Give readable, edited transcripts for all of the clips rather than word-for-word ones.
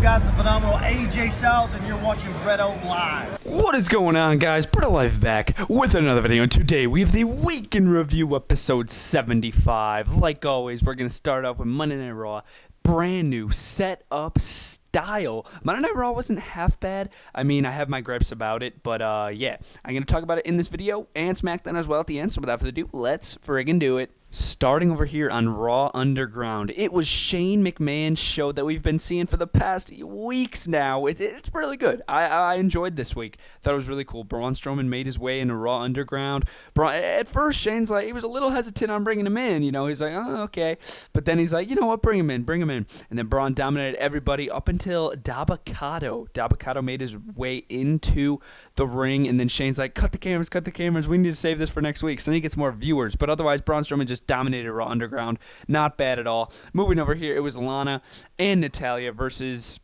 up, guys? The phenomenal AJ Styles, and you're watching BrettO Live. What is going on, guys? BrettO Live back with another video, and today we have the Week in Review episode 75. Like always, we're going to start off with Monday Night Raw. Brand new set-up style. Monday Night Raw wasn't half bad. I mean, I have my gripes about it, but yeah. I'm going to talk about it in this video and Smackdown as well at the end, so without further ado, let's friggin' do it. Starting over here on Raw Underground, it was Shane McMahon's show that we've been seeing for the past weeks now. It's really good. I enjoyed this week. Thought it was really cool. Braun Strowman made his way into Raw Underground. At first, Shane's like, he was a little hesitant on bringing him in. You know, he's like, oh, okay. But then he's like, you know what, bring him in. And then Braun dominated everybody up until Dabba-Kato. Dabba-Kato made his way into the ring, and then Shane's like, cut the cameras. We need to save this for next week. So then he gets more viewers. But otherwise, Braun Strowman just dominated Raw Underground. Not bad at all. Moving over here, it was Lana and Natalya versus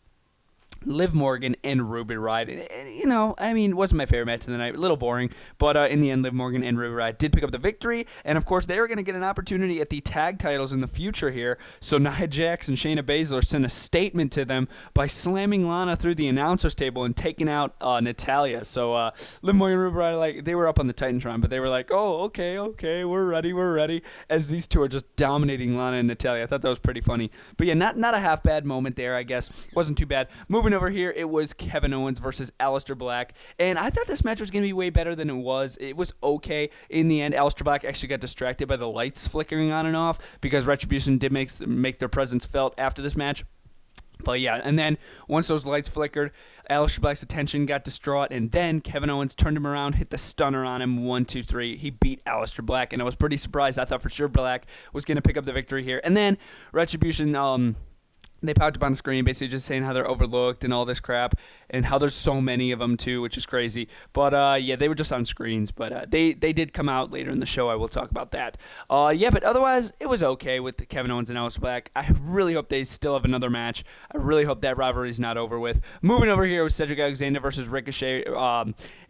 Liv Morgan and Ruby Riott. And, you know, I mean, it wasn't my favorite match of the night. A little boring. But in the end, Liv Morgan and Ruby Riott did pick up the victory. And, of course, they were going to get an opportunity at the tag titles in the future here. So Nia Jax and Shayna Baszler sent a statement to them by slamming Lana through the announcer's table and taking out Natalya. So Liv Morgan and Ruby Riott, like, they were up on the Titantron, but they were like, oh, okay, we're ready. As these two are just dominating Lana and Natalya. I thought that was pretty funny. But, yeah, not a half-bad moment there, I guess. Wasn't too bad. Moving over here, it was Kevin Owens versus Aleister Black, and I thought this match was going to be way better than it was. It was okay. In the end, Aleister Black actually got distracted by the lights flickering on and off because Retribution did make their presence felt after this match. But yeah, and then once those lights flickered, Aleister Black's attention got distraught, and then Kevin Owens turned him around, hit the stunner on him, 1, 2, 3. He beat Aleister Black, and I was pretty surprised. I thought for sure Black was going to pick up the victory here. And then Retribution, they popped up on the screen basically just saying how they're overlooked and all this crap and how there's so many of them too, which is crazy. But yeah, they were just on screens. But they did come out later in the show. I will talk about that. Yeah, but otherwise, it was okay with Kevin Owens and Aleister Black. I really hope they still have another match. I really hope that rivalry is not over with. Moving over here with Cedric Alexander versus Ricochet.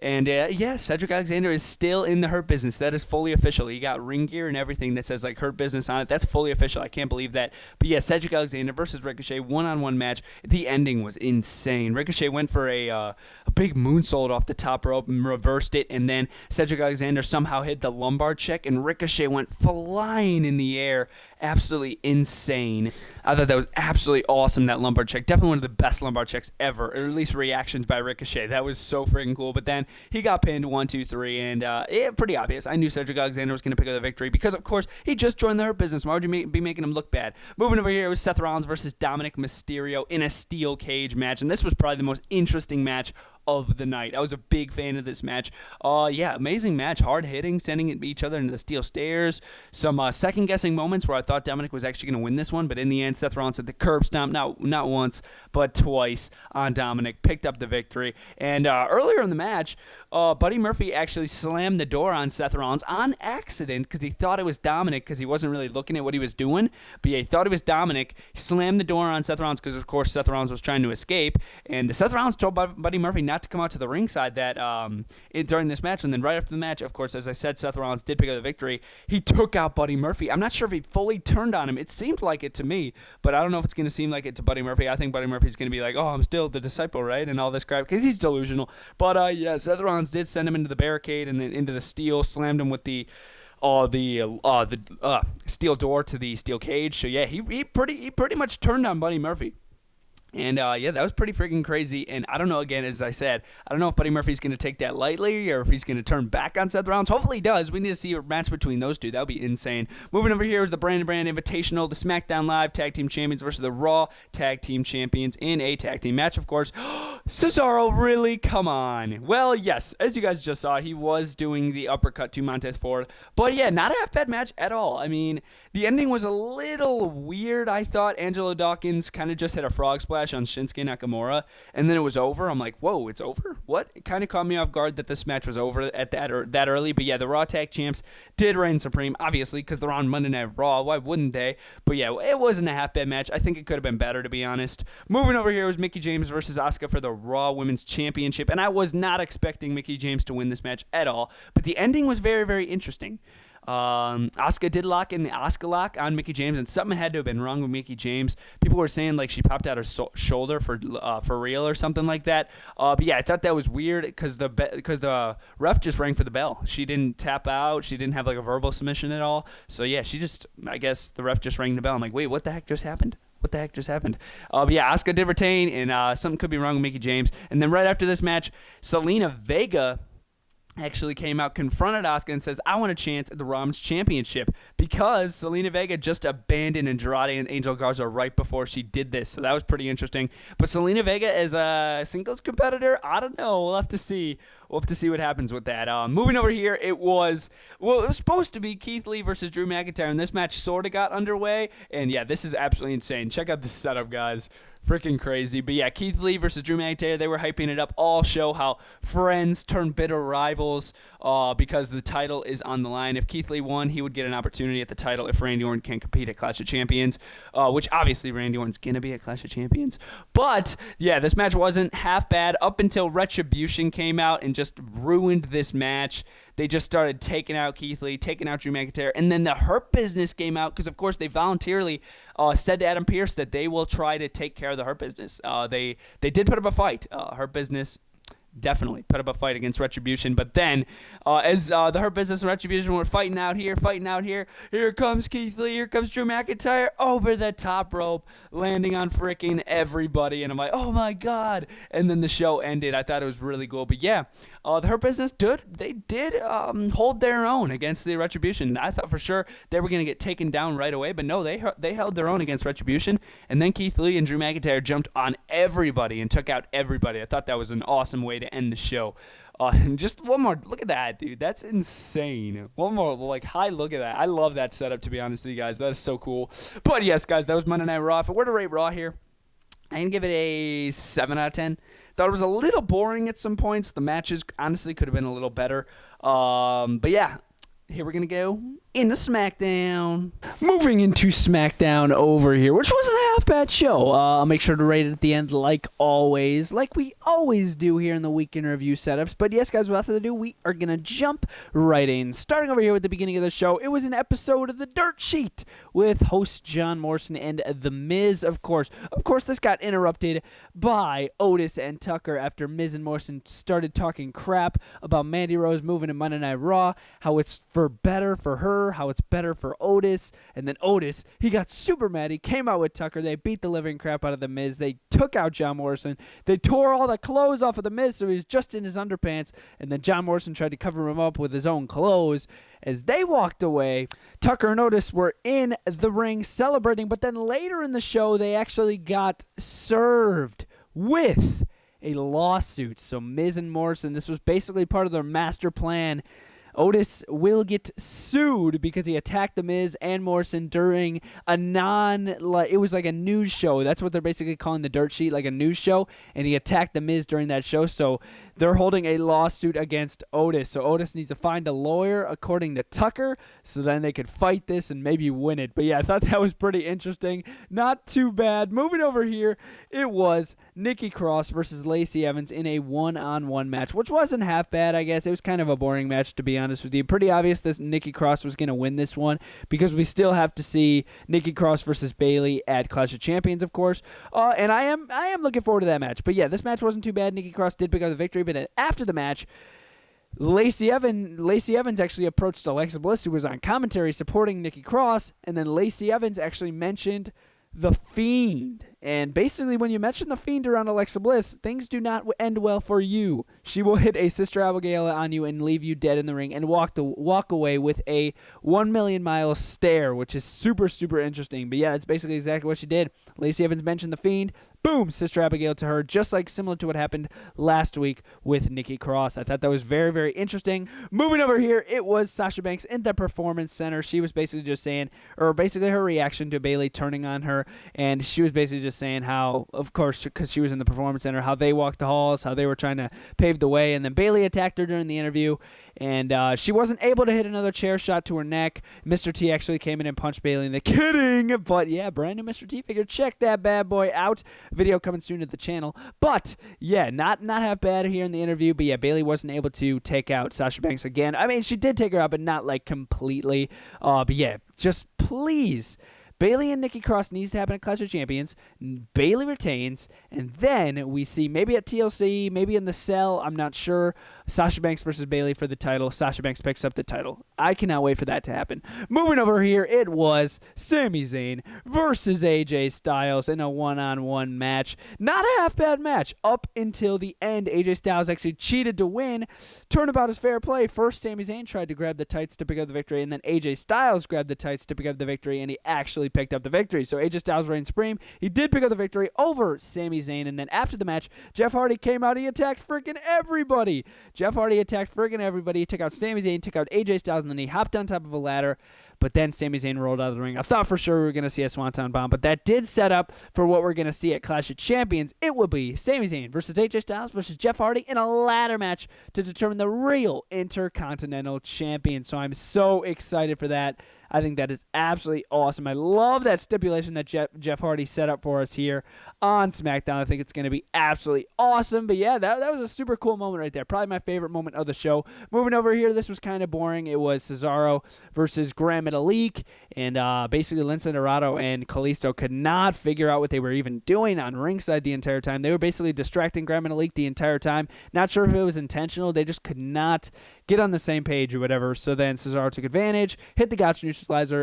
Yeah, Cedric Alexander is still in the Hurt Business. That is fully official. He got ring gear and everything that says like Hurt Business on it. That's fully official. I can't believe that. But yeah, Cedric Alexander versus Ricochet, one-on-one match. The ending was insane. Ricochet went for a big moonsault off the top rope and reversed it, and then Cedric Alexander somehow hit the lumbar check, and Ricochet went flying in the air. Absolutely insane. I thought that was absolutely awesome, that lumbar check. Definitely one of the best lumbar checks ever, or at least reactions by Ricochet. That was so freaking cool. But then he got pinned 1, 2, 3, and yeah, pretty obvious. I knew Cedric Alexander was going to pick up the victory because, of course, he just joined the Hurt Business. Why would you be making him look bad? Moving over here, it was Seth Rollins versus Dominic Mysterio in a steel cage match, and this was probably the most interesting match of the night. I was a big fan of this match. Yeah, amazing match, hard hitting, sending each other into the steel stairs. Some second guessing moments where I thought Dominic was actually going to win this one, but in the end, Seth Rollins had the curb stomp, not once, but twice on Dominic, picked up the victory. And earlier in the match, Buddy Murphy actually slammed the door on Seth Rollins on accident because he thought it was Dominic because he wasn't really looking at what he was doing. But yeah, he thought it was Dominic. He slammed the door on Seth Rollins because, of course, Seth Rollins was trying to escape. And Seth Rollins told Buddy Murphy not to come out to the ringside during this match. And then right after the match, of course, as I said, Seth Rollins did pick up the victory. He took out Buddy Murphy. I'm not sure if he fully turned on him. It seemed like it to me, but I don't know if it's going to seem like it to Buddy Murphy. I think Buddy Murphy's going to be like, oh, I'm still the disciple, right? And all this crap, because he's delusional. But yeah, Seth Rollins did send him into the barricade and then into the steel, slammed him with the steel door to the steel cage. So yeah, he pretty much turned on Buddy Murphy. And, yeah, that was pretty freaking crazy. And I don't know, again, as I said, I don't know if Buddy Murphy's going to take that lightly or if he's going to turn back on Seth Rollins. Hopefully he does. We need to see a match between those two. That would be insane. Moving over here is the Brand Invitational, the Smackdown Live Tag Team Champions versus the Raw Tag Team Champions in a tag team match, of course. Cesaro, really? Come on. Well, yes, as you guys just saw, he was doing the uppercut to Montez Ford. But, yeah, not a half-bad match at all. I mean, the ending was a little weird, I thought. Angelo Dawkins kind of just had a frog splash on Shinsuke Nakamura, and then it was over. I'm like, whoa, it's over? What? It kind of caught me off guard that this match was over at that early. But yeah, the Raw Tag Champs did reign supreme, obviously, because they're on Monday Night Raw. Why wouldn't they? But yeah, it wasn't a half-bad match. I think it could have been better, to be honest. Moving over here was Mickie James versus Asuka for the Raw Women's Championship, and I was not expecting Mickie James to win this match at all, but the ending was very, very interesting. Asuka did lock in the Asuka lock on Mickie James, and something had to have been wrong with Mickie James. People were saying like she popped out her shoulder for real or something like that. But yeah, I thought that was weird because the ref just rang for the bell. She didn't tap out. She didn't have like a verbal submission at all. So yeah, I guess the ref just rang the bell. I'm like, wait, what the heck just happened? What the heck just happened? But yeah, Asuka did retain, and something could be wrong with Mickie James. And then right after this match, Zelina Vega actually came out, confronted Asuka, and says, I want a chance at the Raw Women's Championship, because Zelina Vega just abandoned Andrade and Angel Garza right before she did this. So that was pretty interesting. But Zelina Vega as a singles competitor, I don't know. We'll have to see. We'll have to see what happens with that. Moving over here, it was supposed to be Keith Lee versus Drew McIntyre, and this match sort of got underway. And yeah, this is absolutely insane. Check out the setup, guys. Freaking crazy. But yeah, Keith Lee versus Drew McIntyre, they were hyping it up all show, how friends turn bitter rivals because the title is on the line. If Keith Lee won, he would get an opportunity at the title if Randy Orton can't compete at Clash of Champions, which obviously Randy Orton's going to be at Clash of Champions. But yeah, this match wasn't half bad up until Retribution came out and just ruined this match. They just started taking out Keith Lee, taking out Drew McIntyre, and then the Hurt Business came out because, of course, they voluntarily said to Adam Pearce that they will try to take care of the Hurt Business. They did put up a fight. Hurt Business definitely put up a fight against Retribution, but then as the Hurt Business and Retribution were fighting out here, here comes Keith Lee, here comes Drew McIntyre over the top rope, landing on freaking everybody, and I'm like, oh my god, and then the show ended. I thought it was really cool, but yeah, the Hurt Business did hold their own against the Retribution. I thought for sure they were going to get taken down right away, but no, they held their own against Retribution, and then Keith Lee and Drew McIntyre jumped on everybody and took out everybody. I thought that was an awesome way to end the show. Just one more look at that, dude. That's insane. One more look at that. I love that setup, to be honest with you guys. That is so cool. But yes, guys, that was Monday Night Raw. If I were to rate Raw here, I can give it a 7 out of 10. Thought it was a little boring at some points. The matches honestly could have been a little better. But yeah, here we're going to go into SmackDown. Moving into SmackDown over here, which wasn't a half-bad show. I'll make sure to rate it at the end like always, like we always do here in the Weekend Review setups. But yes, guys, without further ado, we are going to jump right in. Starting over here with the beginning of the show, it was an episode of The Dirt Sheet with host John Morrison and The Miz, of course. Of course, this got interrupted by Otis and Tucker after Miz and Morrison started talking crap about Mandy Rose moving to Monday Night Raw, how it's better for her, how it's better for Otis. And then Otis, he got super mad. He came out with Tucker. They beat the living crap out of The Miz. They took out John Morrison. They tore all the clothes off of The Miz, so he was just in his underpants. And then John Morrison tried to cover him up with his own clothes. As they walked away, Tucker and Otis were in the ring celebrating, but then later in the show, they actually got served with a lawsuit. So Miz and Morrison, this was basically part of their master plan. Otis will get sued because he attacked The Miz and Morrison during it was like a news show. That's what they're basically calling The Dirt Sheet, like a news show. And he attacked The Miz during that show. So they're holding a lawsuit against Otis. So Otis needs to find a lawyer, according to Tucker, so then they could fight this and maybe win it. But yeah, I thought that was pretty interesting. Not too bad. Moving over here, it was Nikki Cross versus Lacey Evans in a one-on-one match, which wasn't half bad, I guess. It was kind of a boring match, to be honest with you. Pretty obvious that Nikki Cross was going to win this one because we still have to see Nikki Cross versus Bayley at Clash of Champions, of course. And I am looking forward to that match. But yeah, this match wasn't too bad. Nikki Cross did pick up the victory, but after the match, Lacey Evans actually approached Alexa Bliss, who was on commentary supporting Nikki Cross, and then Lacey Evans actually mentioned The Fiend. And basically, when you mention The Fiend around Alexa Bliss, things do not end well for you. She will hit a Sister Abigail on you and leave you dead in the ring and walk away with a 1,000,000-mile stare, which is super, super interesting. But yeah, that's basically exactly what she did. Lacey Evans mentioned The Fiend. Boom, Sister Abigail to her, just like similar to what happened last week with Nikki Cross. I thought that was very, very interesting. Moving over here, it was Sasha Banks in the Performance Center. She was basically just saying, or basically her reaction to Bayley turning on her, and she was basically just saying how, of course, because she was in the Performance Center, how they walked the halls, how they were trying to pave the way, and then Bayley attacked her during the interview, and she wasn't able to hit another chair shot to her neck. Mr. T actually came in and punched Bayley in the kidding, but yeah, brand new Mr. T figure. Check that bad boy out. video coming soon to the channel. But yeah, not half bad here in the interview. But yeah, Bayley wasn't able to take out Sasha Banks again. I mean, she did take her out, but not like completely. But yeah, just please. Bayley and Nikki Cross needs to happen at Clash of Champions. Bayley retains, and then we see maybe at TLC, maybe in the Cell, I'm not sure, Sasha Banks versus Bayley for the title. Sasha Banks picks up the title. I cannot wait for that to happen. Moving over here, it was Sami Zayn versus AJ Styles in a one-on-one match. Not a half-bad match up until the end. AJ Styles actually cheated to win. Turnabout is fair play. First, Sami Zayn tried to grab the tights to pick up the victory, and then AJ Styles grabbed the tights to pick up the victory, and he actually picked up the victory. So AJ Styles reigned supreme. He did pick up the victory over Sami Zayn, and then after the match, Jeff Hardy came out. He attacked freaking everybody. Jeff Hardy attacked freaking everybody. He took out Sami Zayn, took out AJ Styles, and then he hopped on top of a ladder. But then Sami Zayn rolled out of the ring. I thought for sure we were going to see a Swanton Bomb, but that did set up for what we're going to see at Clash of Champions. It will be Sami Zayn versus AJ Styles versus Jeff Hardy in a ladder match to determine the real Intercontinental Champion. So I'm so excited for that. I think that is absolutely awesome. I love that stipulation that Jeff Hardy set up for us here on SmackDown. I think it's going to be absolutely awesome. But yeah, that was a super cool moment right there. Probably my favorite moment of the show. Moving over here, this was kind of boring. It was Cesaro versus Gran Metalik. And basically Lince Dorado and Kalisto could not figure out what they were even doing on ringside the entire time. They were basically distracting Gran Metalik the entire time. Not sure if it was intentional. They just could not get on the same page or whatever. So then Cesaro took advantage, hit the Gotch Neutralizer,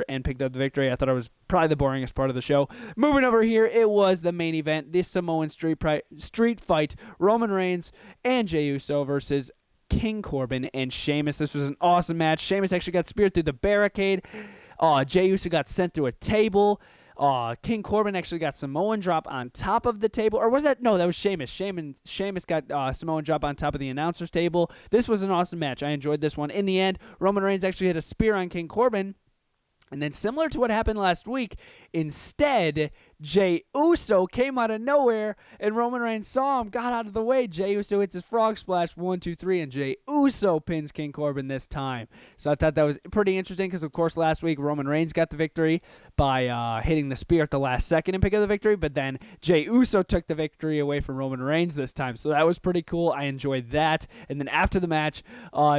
and picked up the victory. I thought it was probably the boringest part of the show. Moving over here, it was the main event, this Samoan street fight, Roman Reigns and Jey Uso versus King Corbin and Sheamus. This was an awesome match. Sheamus actually got speared through the barricade. Jey Uso got sent through a table. King Corbin actually got Samoan drop on top of the table. Or was that? No, that was Sheamus. Sheamus got Samoan drop on top of the announcer's table. This was an awesome match. I enjoyed this one. In the end, Roman Reigns actually hit a spear on King Corbin. And then similar to what happened last week, instead, Jey Uso came out of nowhere, and Roman Reigns saw him, got out of the way. Jey Uso hits his frog splash, 1, 2, 3, and Jey Uso pins King Corbin this time. So I thought that was pretty interesting because, of course, last week Roman Reigns got the victory by hitting the spear at the last second and picking up the victory, but then Jey Uso took the victory away from Roman Reigns this time. So that was pretty cool. I enjoyed that. And then after the match,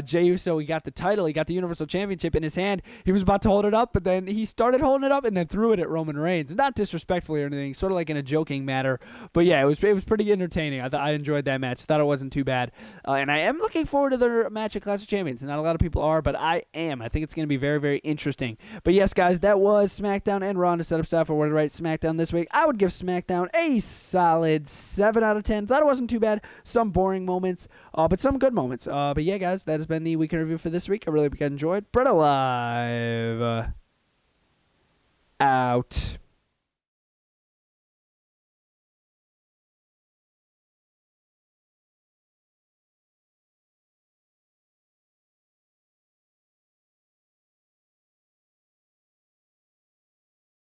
Jey Uso, he got the title. He got the Universal Championship in his hand. He was about to hold it up, but then he started holding it up and then threw it at Roman Reigns. Not disrespectfully or anything, sort of like in a joking manner. But yeah, it was pretty entertaining. I enjoyed that match. Thought it wasn't too bad. And I am looking forward to their match at Clash of Champions. Not a lot of people are, but I am. I think it's going to be very, very interesting. But yes, guys, that was SmackDown and Raw to set up stuff for what to write SmackDown this week. I would give SmackDown a solid 7 out of 10. Thought it wasn't too bad. Some boring moments, but some good moments. But yeah, guys, that has been the weekend review for this week. I really hope you guys enjoyed. BrettO Live out.